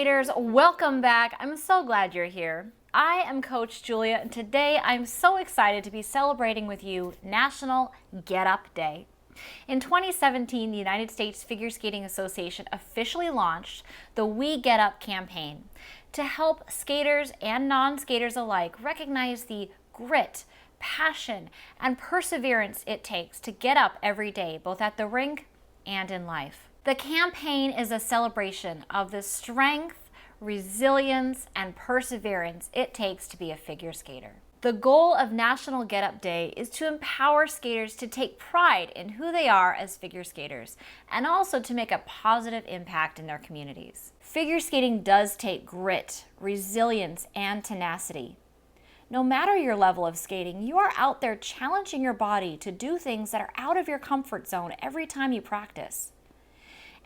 skaters, welcome back. I'm so glad you're here. I am Coach Julia, and today I'm so excited to be celebrating with you National Get Up Day. In 2017, the United States Figure Skating Association officially launched the We Get Up campaign to help skaters and non-skaters alike recognize the grit, passion, and perseverance it takes to get up every day, both at the rink and in life. The campaign is a celebration of the strength, resilience, and perseverance it takes to be a figure skater. The goal of National Get Up Day is to empower skaters to take pride in who they are as figure skaters and also to make a positive impact in their communities. Figure skating does take grit, resilience, and tenacity. No matter your level of skating, you are out there challenging your body to do things that are out of your comfort zone every time you practice.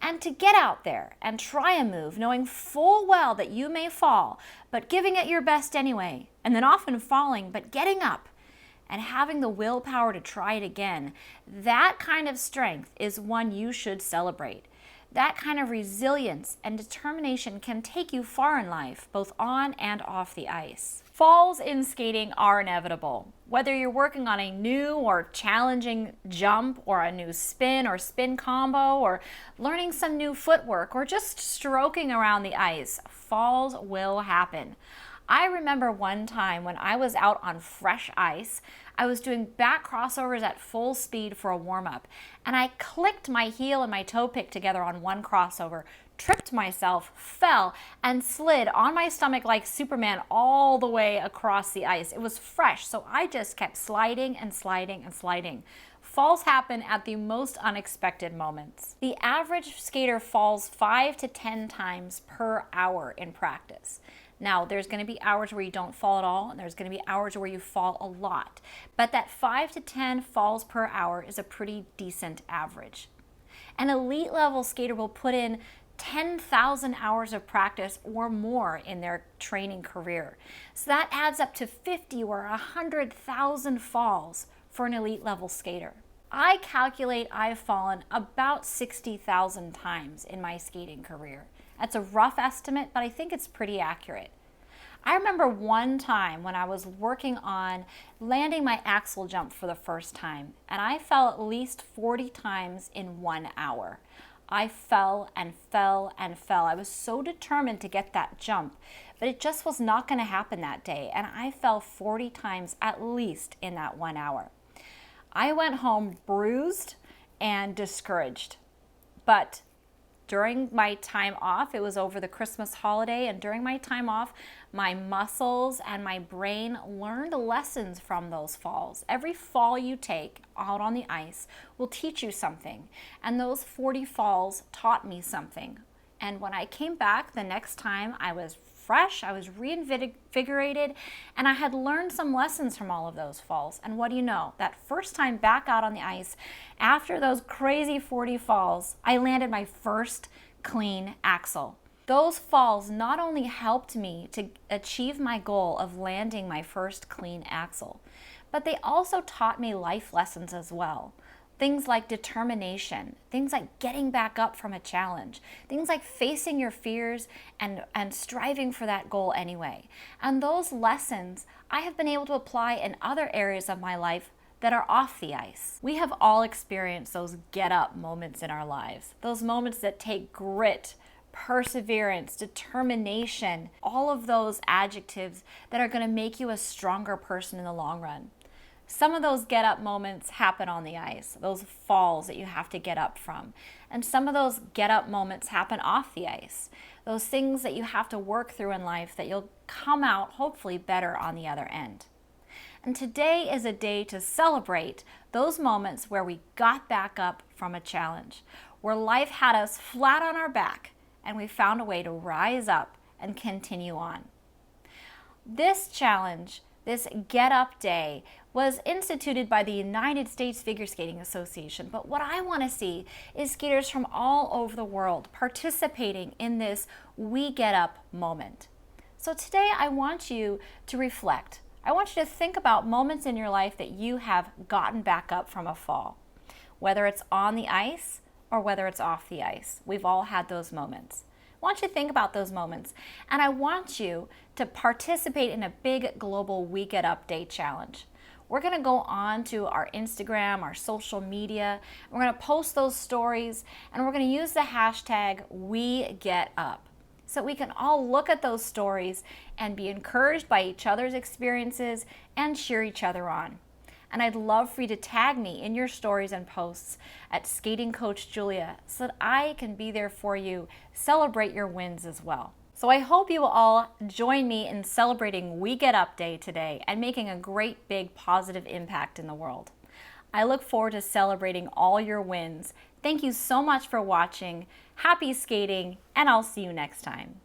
And to get out there and try a move knowing full well that you may fall, but giving it your best anyway, and then often falling, but getting up and having the willpower to try it again, that kind of strength is one you should celebrate. That kind of resilience and determination can take you far in life, both on and off the ice. Falls in skating are inevitable. Whether you're working on a new or challenging jump or a new spin or spin combo or learning some new footwork or just stroking around the ice, falls will happen. I remember one time when I was out on fresh ice, I was doing back crossovers at full speed for a warm-up, and I clicked my heel and my toe pick together on one crossover, tripped myself, fell, and slid on my stomach like Superman all the way across the ice. It was fresh, so I just kept sliding and sliding and sliding. Falls happen at the most unexpected moments. The average skater falls 5 to 10 times per hour in practice. Now, there's going to be hours where you don't fall at all, and there's going to be hours where you fall a lot. But that 5 to 10 falls per hour is a pretty decent average. An elite level skater will put in 10,000 hours of practice or more in their training career. So that adds up to 50 or 100,000 falls for an elite level skater. I calculate I've fallen about 60,000 times in my skating career. That's a rough estimate, but I think it's pretty accurate. I remember one time when I was working on landing my axle jump for the first time, and I fell at least 40 times in 1 hour. I fell and fell and fell. I was so determined to get that jump, but it just was not going to happen that day, and I fell 40 times at least in that 1 hour. I went home bruised and discouraged, but during my time off, it was over the Christmas holiday, and during my time off, my muscles and my brain learned lessons from those falls. Every fall you take out on the ice will teach you something, and those 40 falls taught me something. And when I came back the next time, I was fresh, I was reinvigorated, and I had learned some lessons from all of those falls. And what do you know? That first time back out on the ice, after those crazy 40 falls, I landed my first clean axle. Those falls not only helped me to achieve my goal of landing my first clean axle, but they also taught me life lessons as well. Things like determination, things like getting back up from a challenge, things like facing your fears and striving for that goal anyway. And those lessons I have been able to apply in other areas of my life that are off the ice. We have all experienced those get up moments in our lives, those moments that take grit, perseverance, determination, all of those adjectives that are going to make you a stronger person in the long run. Some of those get up moments happen on the ice, those falls that you have to get up from. And some of those get up moments happen off the ice, those things that you have to work through in life that you'll come out hopefully better on the other end. And today is a day to celebrate those moments where we got back up from a challenge, where life had us flat on our back and we found a way to rise up and continue on. This challenge, this Get Up Day, was instituted by the United States Figure Skating Association, but what I want to see is skaters from all over the world participating in this We Get Up moment. So today I want you to reflect. I want you to think about moments in your life that you have gotten back up from a fall, whether it's on the ice or whether it's off the ice. We've all had those moments. want you to think about those moments. And I want you to participate in a big global We Get Up Day challenge. We're going to go on to our Instagram, our social media. We're going to post those stories, and we're going to use the hashtag #WeGetUp so we can all look at those stories and be encouraged by each other's experiences and cheer each other on. And I'd love for you to tag me in your stories and posts at Skating Coach Julia so that I can be there for you, celebrate your wins as well. So I hope you will all join me in celebrating We Get Up Day today and making a great big positive impact in the world. I look forward to celebrating all your wins. Thank you so much for watching. Happy skating, and I'll see you next time.